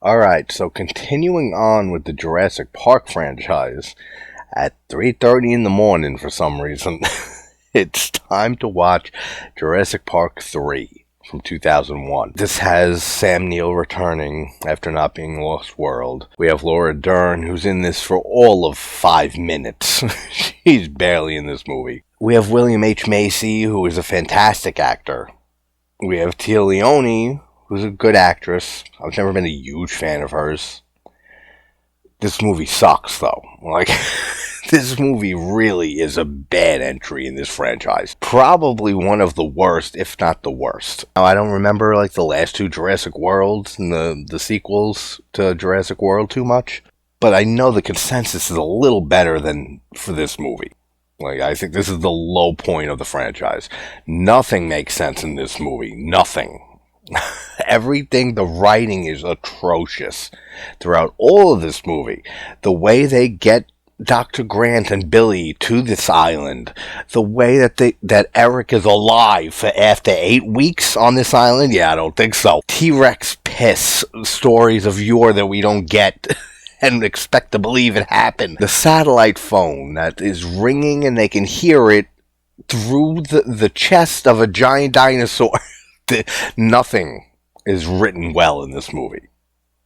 Alright, so continuing on with the Jurassic Park franchise, at 3:30 in the morning for some reason, it's time to watch Jurassic Park III from 2001. This has Sam Neill returning after not being Lost World. We have Laura Dern, who's in this for all of 5 minutes. She's barely in this movie. We have William H. Macy, who is a fantastic actor. We have Tia Leone, who's a good actress. I've never been a huge fan of hers. This movie sucks, though. This movie really is a bad entry in this franchise. Probably one of the worst, if not the worst. Now, I don't remember, the last two Jurassic Worlds and the sequels to Jurassic World too much. But I know the consensus is a little better than for this movie. I think this is the low point of the franchise. Nothing makes sense in this movie. Nothing. Everything, the writing is atrocious throughout all of this movie. The way they get Dr. Grant and Billy to this island, the way that Eric is alive after 8 weeks on this island, I don't think so. T-Rex piss stories of yore that we don't get and expect to believe it happened. The satellite phone that is ringing and they can hear it through the chest of a giant dinosaur. Nothing is written well in this movie.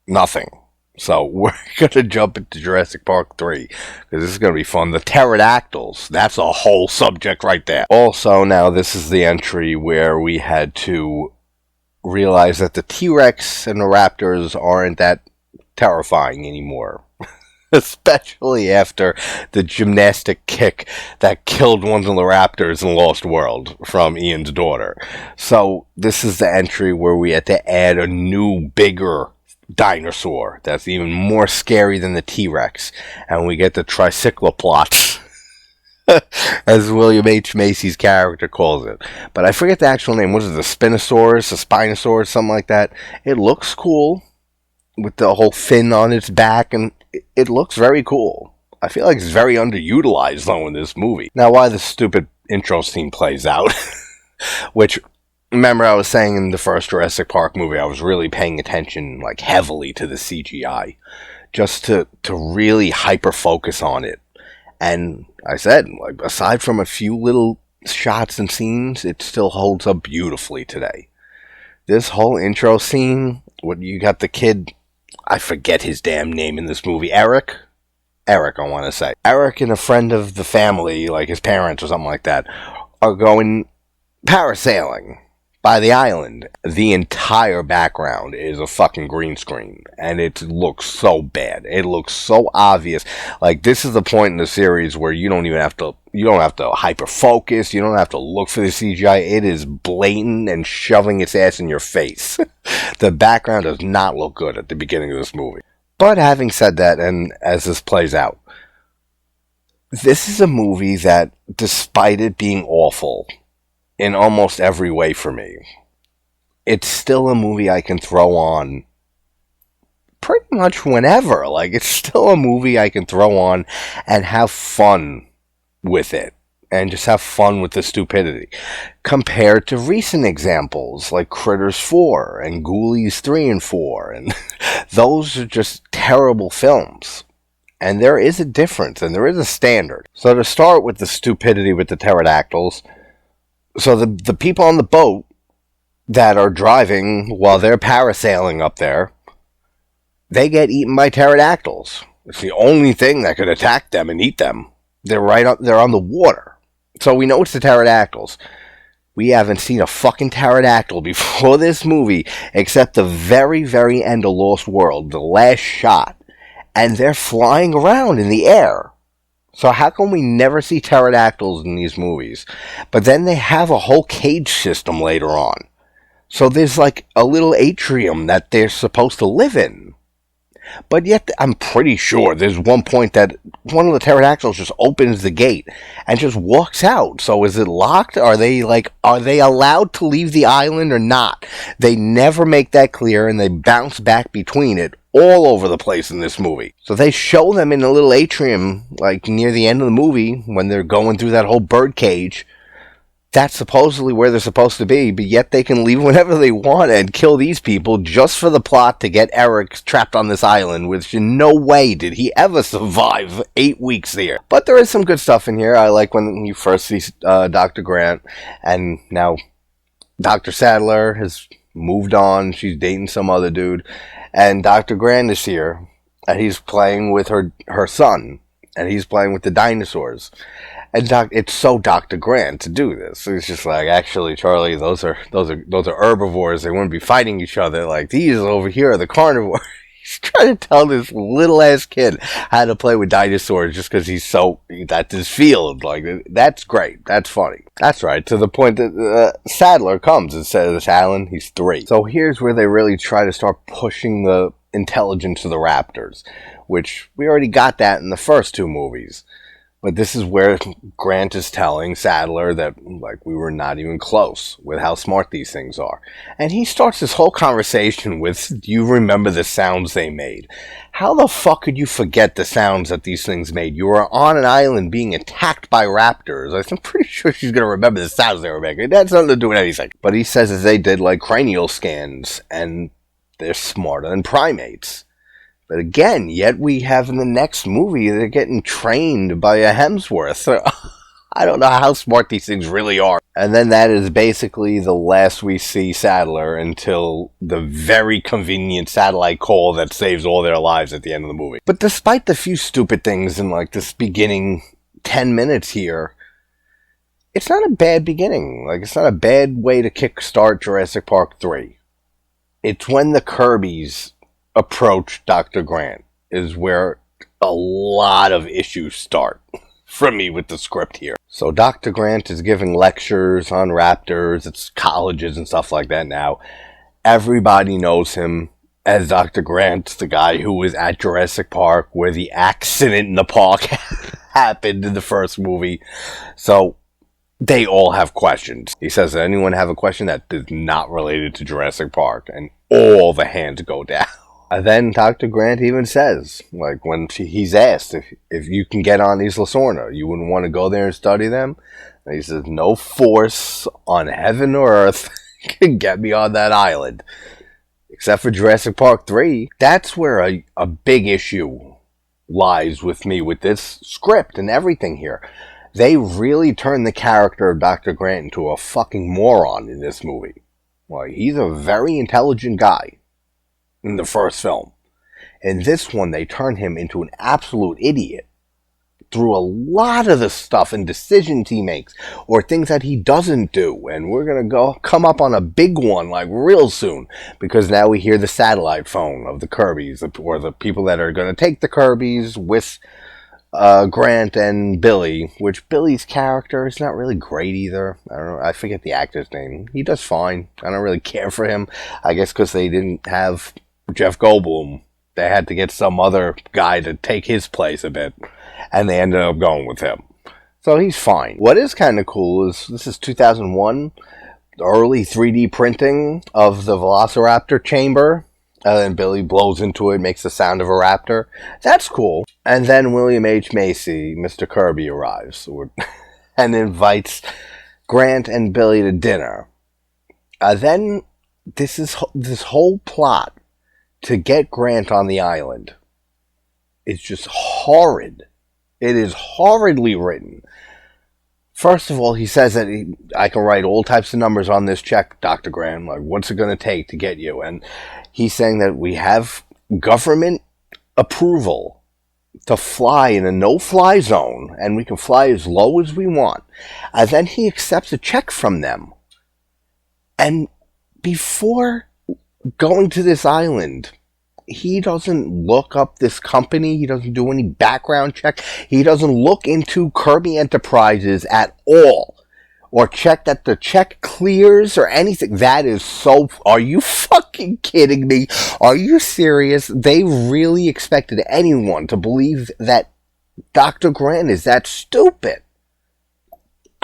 Nothing. So we're going to jump into Jurassic Park 3 because this is going to be fun. The pterodactyls, that's a whole subject right there. Also, now this is the entry where we had to realize that the T-Rex and the Raptors aren't that terrifying anymore. Especially after the gymnastic kick that killed one of the raptors in Lost World from Ian's daughter. So this is the entry where we had to add a new, bigger dinosaur that's even more scary than the T-Rex. And we get the tricycloplots, as William H. Macy's character calls it. But I forget the actual name. What is it? The Spinosaurus? The Spinosaurus? Something like that. It looks cool with the whole fin on its back, and it looks very cool. I feel like it's very underutilized, though, in this movie. Now, why the stupid intro scene plays out, which, remember I was saying in the first Jurassic Park movie, I was really paying attention, heavily to the CGI, just to really hyper-focus on it. And I said, aside from a few little shots and scenes, it still holds up beautifully today. This whole intro scene, what you got the kid, I forget his damn name in this movie. Eric, I want to say. Eric and a friend of the family, his parents or something like that, are going parasailing by the island. The entire background is a fucking green screen, and it looks so bad. It looks so obvious. This is the point in the series where you don't have to hyper focus. You don't have to look for the CGI. It is blatant and shoving its ass in your face. The background does not look good at the beginning of this movie. But having said that, and as this plays out, this is a movie that, despite it being awful in almost every way for me, it's still a movie I can throw on pretty much whenever. It's still a movie I can throw on and have fun with it. And just have fun with the stupidity. Compared to recent examples like Critters 4 and Ghoulies 3 and 4. And those are just terrible films. And there is a difference and there is a standard. So to start with the stupidity with the pterodactyls. So the people on the boat that are driving while they're parasailing up there, they get eaten by pterodactyls. It's the only thing that could attack them and eat them. They're on the water. So we know it's the pterodactyls. We haven't seen a fucking pterodactyl before this movie, except the very, very end of Lost World, the last shot. And they're flying around in the air. So how come we never see pterodactyls in these movies? But then they have a whole cage system later on. So there's a little atrium that they're supposed to live in. But yet, I'm pretty sure there's one point that one of the pterodactyls just opens the gate and just walks out. So is it locked? Are they allowed to leave the island or not? They never make that clear, and they bounce back between it all over the place in this movie. So they show them in a little atrium, near the end of the movie, when they're going through that whole bird cage. That's supposedly where they're supposed to be, but yet they can leave whenever they want and kill these people just for the plot to get Eric trapped on this island, which in no way did he ever survive 8 weeks there. But there is some good stuff in here. I like when you first see Dr. Grant, and now Dr. Sadler has moved on. She's dating some other dude, and Dr. Grant is here, and he's playing with her son, and he's playing with the dinosaurs. And it's so Dr. Grant to do this. It's just like, actually, Charlie, those are herbivores. They wouldn't be fighting each other. Like, these over here are the carnivores. He's trying to tell this little ass kid how to play with dinosaurs just because that's his field. Like, that's great. That's funny. That's right. To the point that Sadler comes and says, Alan, he's 3. So here's where they really try to start pushing the intelligence of the raptors, which we already got that in the first 2 movies. But this is where Grant is telling Sadler that, like, we were not even close with how smart these things are. And he starts this whole conversation with, do you remember the sounds they made? How the fuck could you forget the sounds that these things made? You were on an island being attacked by raptors. I'm pretty sure she's going to remember the sounds they were making. That's nothing to do with anything. But he says that they did, like, cranial scans, and they're smarter than primates. But again, yet we have in the next movie, they're getting trained by a Hemsworth. So I don't know how smart these things really are. And then that is basically the last we see Sadler until the very convenient satellite call that saves all their lives at the end of the movie. But despite the few stupid things in like this beginning 10 minutes here, it's not a bad beginning. Like, it's not a bad way to kickstart Jurassic Park 3. It's when the Kirbys approach Dr. Grant is where a lot of issues start for me with the script here. So Dr. Grant is giving lectures on raptors, it's colleges and stuff like that now. Everybody knows him as Dr. Grant, the guy who was at Jurassic Park where the accident in the park happened in the first movie. So they all have questions. He says, does anyone have a question that is not related to Jurassic Park? And all the hands go down. And then Dr. Grant even says, like, when he's asked if you can get on Isla Sorna, you wouldn't want to go there and study them? And he says, no force on heaven or earth can get me on that island. Except for Jurassic Park 3. That's where a big issue lies with me with this script and everything here. They really turned the character of Dr. Grant into a fucking moron in this movie. Like, he's a very intelligent guy in the first film. In this one, they turn him into an absolute idiot through a lot of the stuff and decisions he makes, or things that he doesn't do. And we're gonna come up on a big one, like, real soon, because now we hear the satellite phone of the Kirbys, or the people that are gonna take the Kirbys with Grant and Billy, which Billy's character is not really great either. I don't know, I forget the actor's name. He does fine. I don't really care for him. I guess because they didn't have Jeff Goldblum, they had to get some other guy to take his place a bit, and they ended up going with him. So he's fine. What is kind of cool is, this is 2001, early 3D printing of the Velociraptor chamber, and then Billy blows into it, makes the sound of a raptor. That's cool. And then William H. Macy, Mr. Kirby, arrives and invites Grant and Billy to dinner. Then this whole plot to get Grant on the island is just horrid. It is horridly written. First of all, he says that I can write all types of numbers on this check, Dr. Grant. Like, what's it going to take to get you? And he's saying that we have government approval to fly in a no-fly zone, and we can fly as low as we want. And then he accepts a check from them. And before going to this island, he doesn't look up this company. He doesn't do any background check. He doesn't look into Kirby Enterprises at all, or check that the check clears or anything. That is so... Are you fucking kidding me? Are you serious? They really expected anyone to believe that Dr. Grant is that stupid.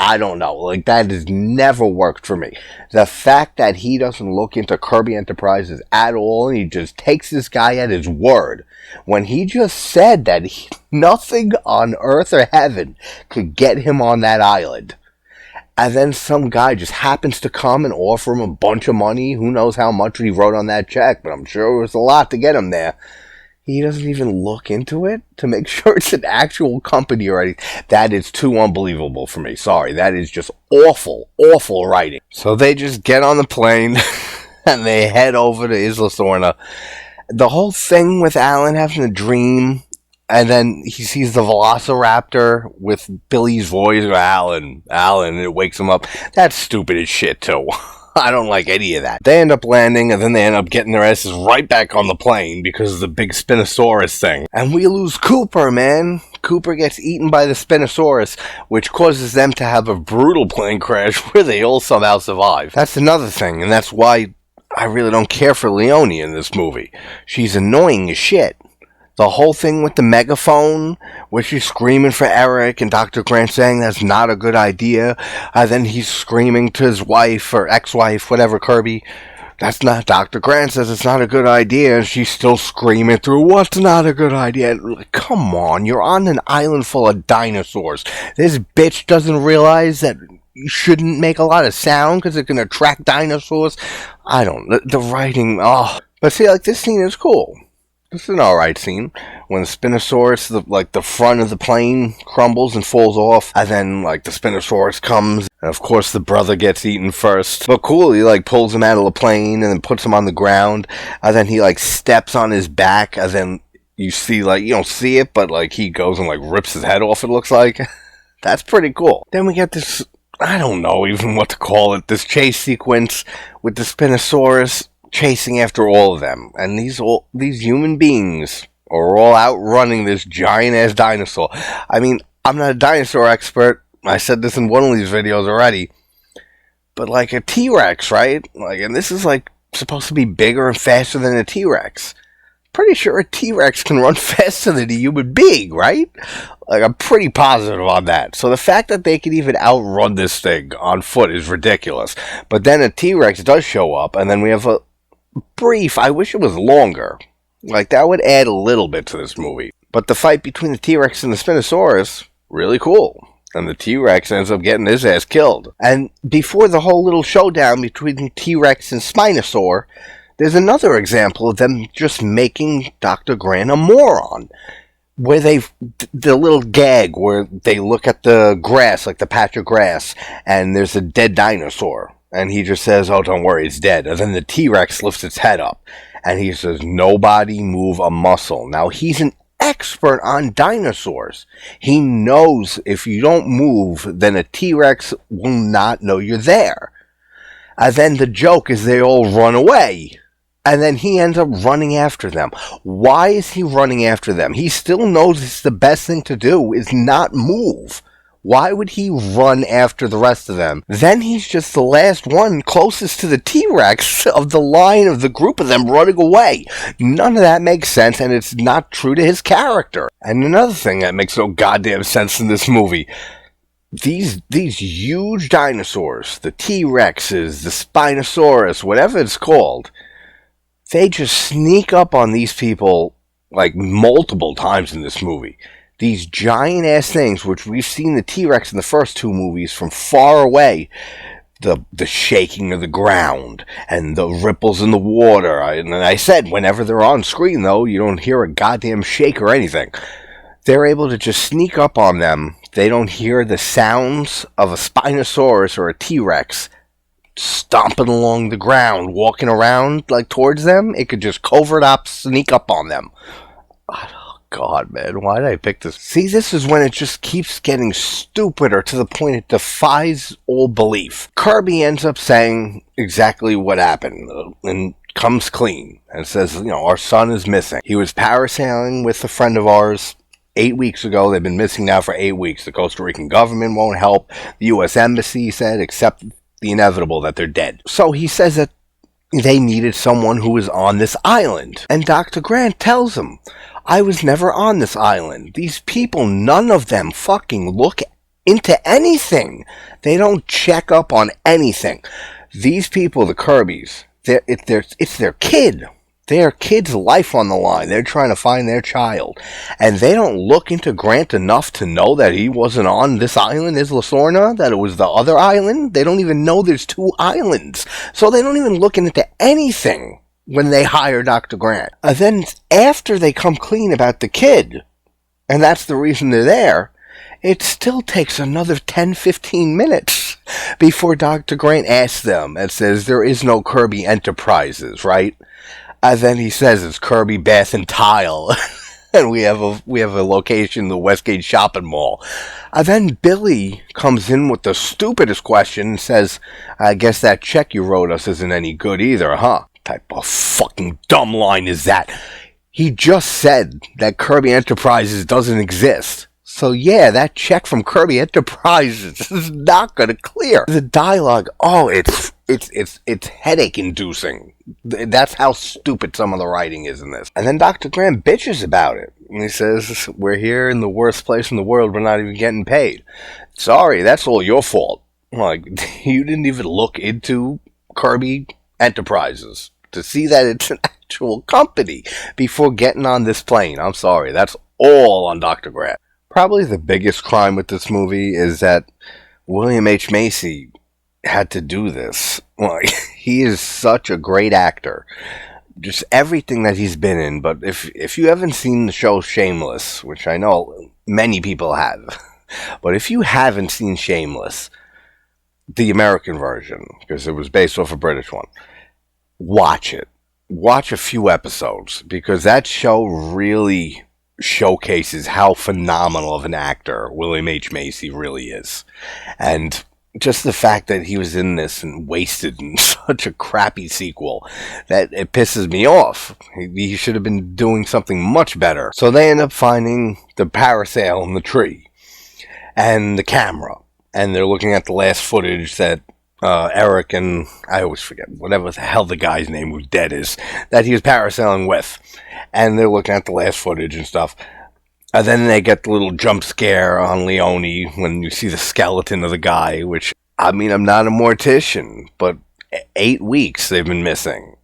I don't know. Like, that has never worked for me. The fact that he doesn't look into Kirby Enterprises at all, and he just takes this guy at his word, when he just said that nothing on earth or heaven could get him on that island. And then some guy just happens to come and offer him a bunch of money. Who knows how much he wrote on that check, but I'm sure it was a lot to get him there. He doesn't even look into it to make sure it's an actual company or anything. That is too unbelievable for me. Sorry, that is just awful, awful writing. So they just get on the plane and they head over to Isla Sorna. The whole thing with Alan having a dream, and then he sees the velociraptor with Billy's voice, Alan, and it wakes him up. That's stupid as shit, too. I don't like any of that. They end up landing, and then they end up getting their asses right back on the plane because of the big Spinosaurus thing. And we lose Cooper, man. Cooper gets eaten by the Spinosaurus, which causes them to have a brutal plane crash where they all somehow survive. That's another thing, and that's why I really don't care for Leone in this movie. She's annoying as shit. The whole thing with the megaphone, where she's screaming for Eric and Dr. Grant saying that's not a good idea. Then he's screaming to his wife or ex-wife, whatever, Kirby. That's not, Dr. Grant says it's not a good idea. And she's still screaming through, what's not a good idea? Like, come on, you're on an island full of dinosaurs. This bitch doesn't realize that you shouldn't make a lot of sound because it can attract dinosaurs. The writing, But see, like, this scene is cool. This is an alright scene. When the Spinosaurus, the front of the plane crumbles and falls off, and then, the Spinosaurus comes, and of course the brother gets eaten first. But cool, he, pulls him out of the plane, and then puts him on the ground, and then he, steps on his back, and then you see, you don't see it, but, he goes and, rips his head off, it looks like. That's pretty cool. Then we get this, I don't know even what to call it, this chase sequence with the Spinosaurus chasing after all of them, and these human beings are all outrunning this giant-ass dinosaur. I mean, I'm not a dinosaur expert. I said this in one of these videos already. But a T-Rex, right? And this is supposed to be bigger and faster than a T-Rex. Pretty sure a T-Rex can run faster than a human being, right? I'm pretty positive on that. So the fact that they can even outrun this thing on foot is ridiculous. But then a T-Rex does show up, and then we have a brief, I wish it was longer. That would add a little bit to this movie. But the fight between the T-Rex and the Spinosaurus, really cool. And the T-Rex ends up getting his ass killed. And before the whole little showdown between T-Rex and Spinosaur, there's another example of them just making Dr. Grant a moron. Where the little gag where they look at the grass, the patch of grass, and there's a dead dinosaur. And he just says, oh, don't worry, it's dead. And then the T-Rex lifts its head up. And he says, nobody move a muscle. Now, he's an expert on dinosaurs. He knows if you don't move, then a T-Rex will not know you're there. And then the joke is they all run away. And then he ends up running after them. Why is he running after them? He still knows it's the best thing to do is not move. Why would he run after the rest of them? Then he's just the last one closest to the T-Rex of the line of the group of them running away. None of that makes sense, and it's not true to his character. And another thing that makes no goddamn sense in this movie, these huge dinosaurs, the T-Rexes, the Spinosaurus, whatever it's called, they just sneak up on these people multiple times in this movie. These giant-ass things, which we've seen the T-Rex in the first two movies from far away, the shaking of the ground and the ripples in the water. And I said, whenever they're on screen, though, you don't hear a goddamn shake or anything. They're able to just sneak up on them. They don't hear the sounds of a Spinosaurus or a T-Rex stomping along the ground, walking around towards them. It could just covert up, sneak up on them. God, man, why did I pick this? See, this is when it just keeps getting stupider to the point it defies all belief. Kirby ends up saying exactly what happened and comes clean and says, our son is missing. He was parasailing with a friend of ours 8 weeks ago. They've been missing now for 8 weeks. The Costa Rican government won't help. The U.S. Embassy said, accept the inevitable, that they're dead. So he says that they needed someone who was on this island. And Dr. Grant tells him, I was never on this island. These people, none of them fucking look into anything. They don't check up on anything. These people, the Kirbys, it's their kid. their kid's life on the line. They're trying to find their child. And they don't look into Grant enough to know that he wasn't on this island, Isla Sorna, that it was the other island. They don't even know there's two islands. So they don't even look into anything when they hire Dr. Grant. And then after they come clean about the kid, and that's the reason they're there, it still takes another 10-15 minutes before Dr. Grant asks them and says, there is no Kirby Enterprises, right? And then he says it's Kirby Bath and Tile. And we have a location, the Westgate Shopping Mall. And then Billy comes in with the stupidest question and says, I guess that check you wrote us isn't any good either, huh? What type of fucking dumb line is that? He just said that Kirby Enterprises doesn't exist. So yeah, that check from Kirby Enterprises is not going to clear. The dialogue, it's headache inducing. That's how stupid some of the writing is in this. And then Dr. Grant bitches about it. And he says, we're here in the worst place in the world, we're not even getting paid. Sorry, that's all your fault. Like, you didn't even look into Kirby Enterprises to see that it's an actual company before getting on this plane. I'm sorry, that's all on Dr. Grant. Probably the biggest crime with this movie is that William H. Macy had to do this. Like, he is such a great actor. Just everything that he's been in. But if you haven't seen the show Shameless, which I know many people have, but if you haven't seen Shameless, the American version, because it was based off a British one, watch it. Watch a few episodes, because that show really showcases how phenomenal of an actor William H. Macy really is. And just the fact that he was in this and wasted in such a crappy sequel, that it pisses me off. He should have been doing something much better. So they end up finding the parasail in the tree and the camera, and they're looking at the last footage that Eric and, I always forget, whatever the hell the guy's name who's dead is, that he was parasailing with. And they're looking at the last footage and stuff. And then they get the little jump scare on Leone when you see the skeleton of the guy, which, I mean, I'm not a mortician, but 8 weeks they've been missing.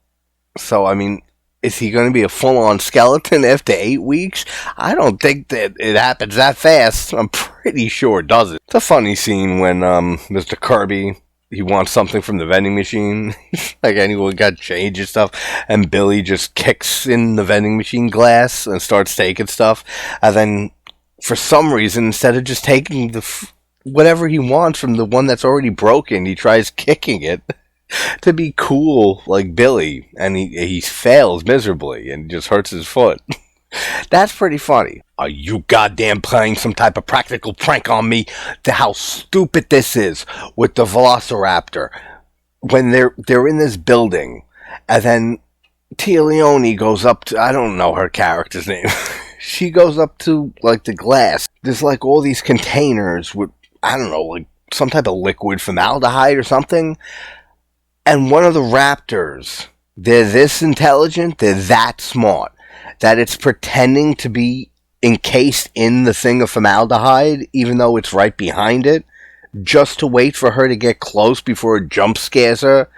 So, I mean, is he going to be a full-on skeleton after 8 weeks? I don't think that it happens that fast. I'm pretty sure it doesn't. It's a funny scene when Mr. Kirby, he wants something from the vending machine. Like, anyone got change and stuff. And Billy just kicks in the vending machine glass and starts taking stuff. And then, for some reason, instead of just taking whatever he wants from the one that's already broken, he tries kicking it to be cool like Billy. And he fails miserably and just hurts his foot. That's pretty funny. Are you goddamn playing some type of practical prank on me? To how stupid this is with the Velociraptor. When they're in this building, and then Tia Leone goes up to, I don't know her character's name. She goes up to, like, the glass. There's, like, all these containers with, I don't know, like, some type of liquid formaldehyde or something. And one of the raptors, they're this intelligent, they're that smart, that it's pretending to be encased in the thing of formaldehyde, even though it's right behind it, just to wait for her to get close before it jump scares her.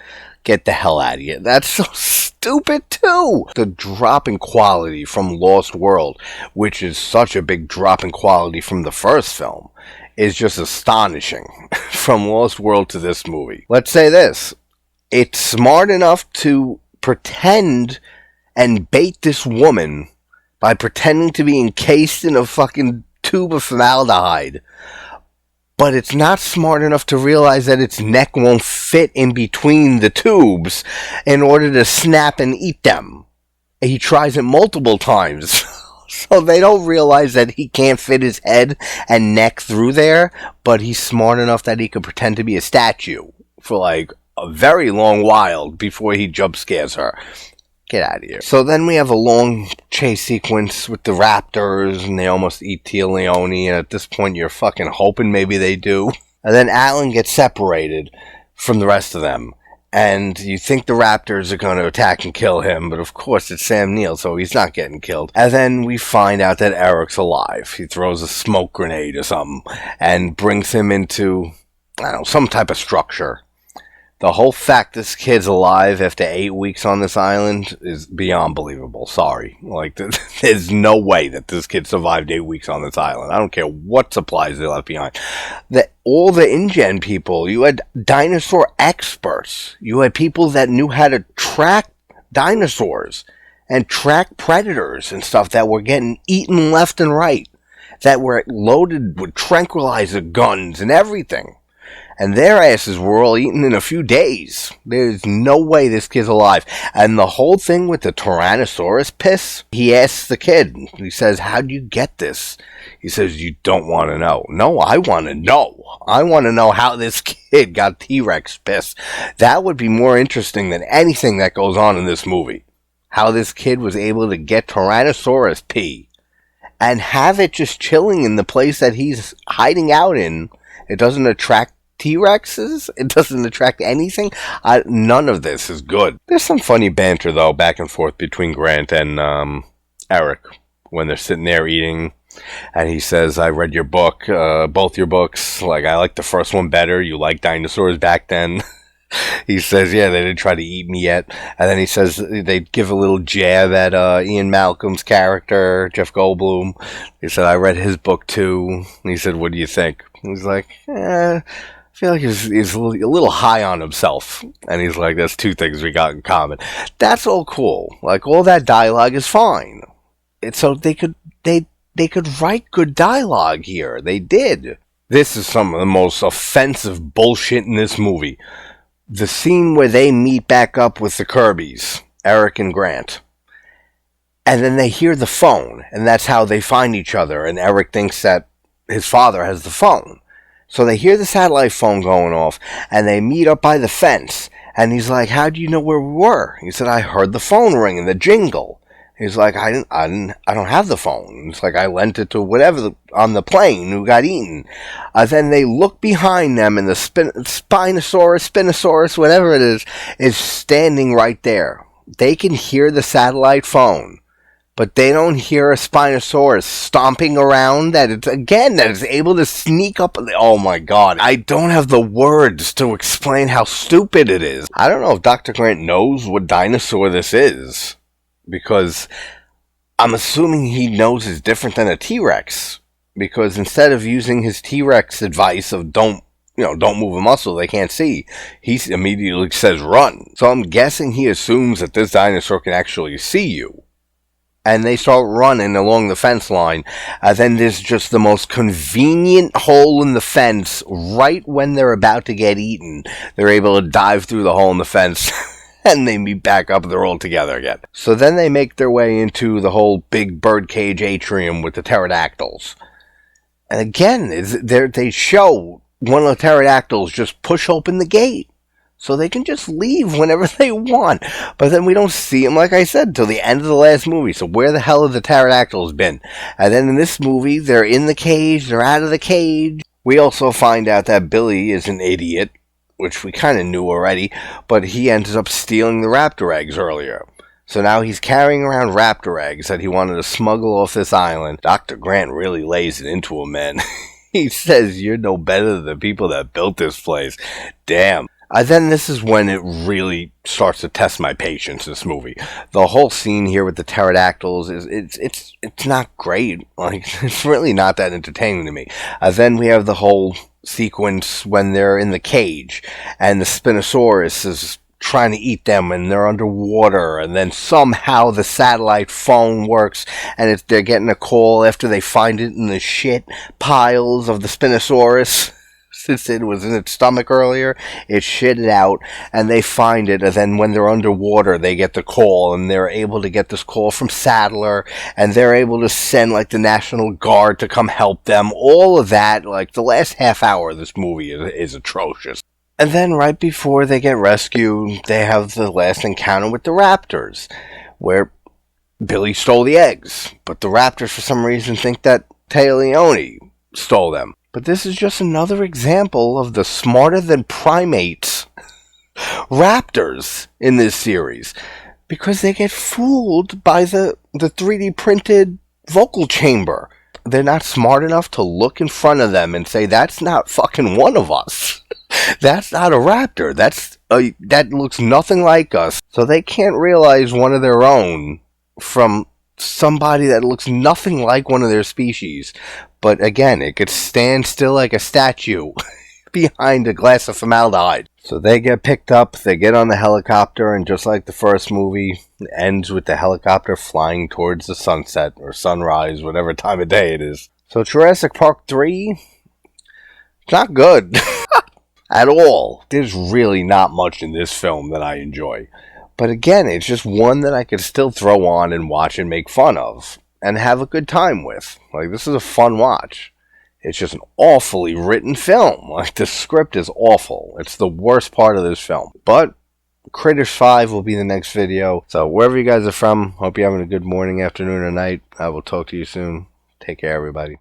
Get the hell out of here. That's so stupid, too. The drop in quality from Lost World, which is such a big drop in quality from the first film, is just astonishing. From Lost World to this movie. Let's say this. It's smart enough to pretend and bait this woman by pretending to be encased in a fucking tube of formaldehyde. But it's not smart enough to realize that its neck won't fit in between the tubes in order to snap and eat them. He tries it multiple times. So they don't realize that he can't fit his head and neck through there, but he's smart enough that he could pretend to be a statue for like a very long while before he jump scares her. Get out of here. So then we have a long chase sequence with the raptors, and they almost eat Tia Leone, and at this point you're fucking hoping maybe they do. And then Alan gets separated from the rest of them, and you think the raptors are going to attack and kill him, but of course it's Sam Neill, so he's not getting killed. And then we find out that Eric's alive. He throws a smoke grenade or something, and brings him into, I don't know, some type of structure. The whole fact this kid's alive after 8 weeks on this island is beyond believable. Sorry. Like, there's no way that this kid survived 8 weeks on this island. I don't care what supplies they left behind. All the InGen people, you had dinosaur experts. You had people that knew how to track dinosaurs and track predators and stuff that were getting eaten left and right, that were loaded with tranquilizer guns and everything. And their asses were all eaten in a few days. There's no way this kid's alive. And the whole thing with the Tyrannosaurus piss, he asks the kid, he says, how'd you get this? He says, you don't want to know. No, I want to know. I want to know how this kid got T-Rex piss. That would be more interesting than anything that goes on in this movie. How this kid was able to get Tyrannosaurus pee and have it just chilling in the place that he's hiding out in. It doesn't attract T-Rexes? It doesn't attract anything? None of this is good. There's some funny banter, though, back and forth between Grant and Eric when they're sitting there eating. And he says, I read your book, both your books. Like, I like the first one better. You liked dinosaurs back then. He says, yeah, they didn't try to eat me yet. And then he says they give a little jab at Ian Malcolm's character, Jeff Goldblum. He said, I read his book, too. And he said, what do you think? He's like, I feel like he's a little high on himself. And he's like, that's two things we got in common. That's all cool. Like, all that dialogue is fine. So they could write good dialogue here. They did. This is some of the most offensive bullshit in this movie. The scene where they meet back up with the Kirbys, Eric and Grant. And then they hear the phone, and that's how they find each other. And Eric thinks that his father has the phone. So they hear the satellite phone going off, and they meet up by the fence. And he's like, how do you know where we were? He said, I heard the phone ring and the jingle. He's like, I don't have the phone. It's like I lent it to whatever on the plane who got eaten. Then they look behind them, and the Spinosaurus, whatever it is standing right there. They can hear the satellite phone, but they don't hear a Spinosaurus stomping around that is able to sneak up. Oh my God. I don't have the words to explain how stupid it is. I don't know if Dr. Grant knows what dinosaur this is, because I'm assuming he knows it's different than a T-Rex, because instead of using his T-Rex advice of don't move a muscle they can't see, he immediately says run. So I'm guessing he assumes that this dinosaur can actually see you. And they start running along the fence line. Then there's just the most convenient hole in the fence right when they're about to get eaten. They're able to dive through the hole in the fence. And they meet back up and they're all together again. So then they make their way into the whole big birdcage atrium with the pterodactyls. And again, they show one of the pterodactyls just push open the gate. So they can just leave whenever they want. But then we don't see them, like I said, till the end of the last movie. So where the hell have the pterodactyls been? And then in this movie, they're in the cage, they're out of the cage. We also find out that Billy is an idiot, which we kind of knew already, but he ends up stealing the raptor eggs earlier. So now he's carrying around raptor eggs that he wanted to smuggle off this island. Dr. Grant really lays it into him, man. He says, you're no better than the people that built this place. Damn. Then this is when it really starts to test my patience, this movie. The whole scene here with the pterodactyls it's not great. Like, it's really not that entertaining to me. Then we have the whole sequence when they're in the cage and the Spinosaurus is trying to eat them and they're underwater, and then somehow the satellite phone works and they're getting a call after they find it in the shit piles of the Spinosaurus. Since it was in its stomach earlier, it shit it out, and they find it, and then when they're underwater, they get the call, and they're able to get this call from Sadler, and they're able to send, like, the National Guard to come help them. All of that, like, the last half hour of this movie is atrocious. And then right before they get rescued, they have the last encounter with the raptors, where Billy stole the eggs, but the raptors, for some reason, think that Taya Leone stole them. But this is just another example of the smarter than primates raptors in this series, because they get fooled by the 3D printed vocal chamber. They're not smart enough to look in front of them and say, that's not fucking one of us. That's not a raptor. That looks nothing like us. So they can't realize one of their own from somebody that looks nothing like one of their species. But again, it could stand still like a statue behind a glass of formaldehyde. So they get picked up, they get on the helicopter, and just like the first movie, it ends with the helicopter flying towards the sunset or sunrise, whatever time of day it is. So Jurassic Park 3, it's not good at all. There's really not much in this film that I enjoy. But again, it's just one that I could still throw on and watch and make fun of and have a good time with. Like, this is a fun watch. It's just an awfully written film. Like, the script is awful. It's the worst part of this film. But Critters 5 will be the next video. So wherever you guys are from, hope you're having a good morning, afternoon, or night. I will talk to you soon. Take care, everybody.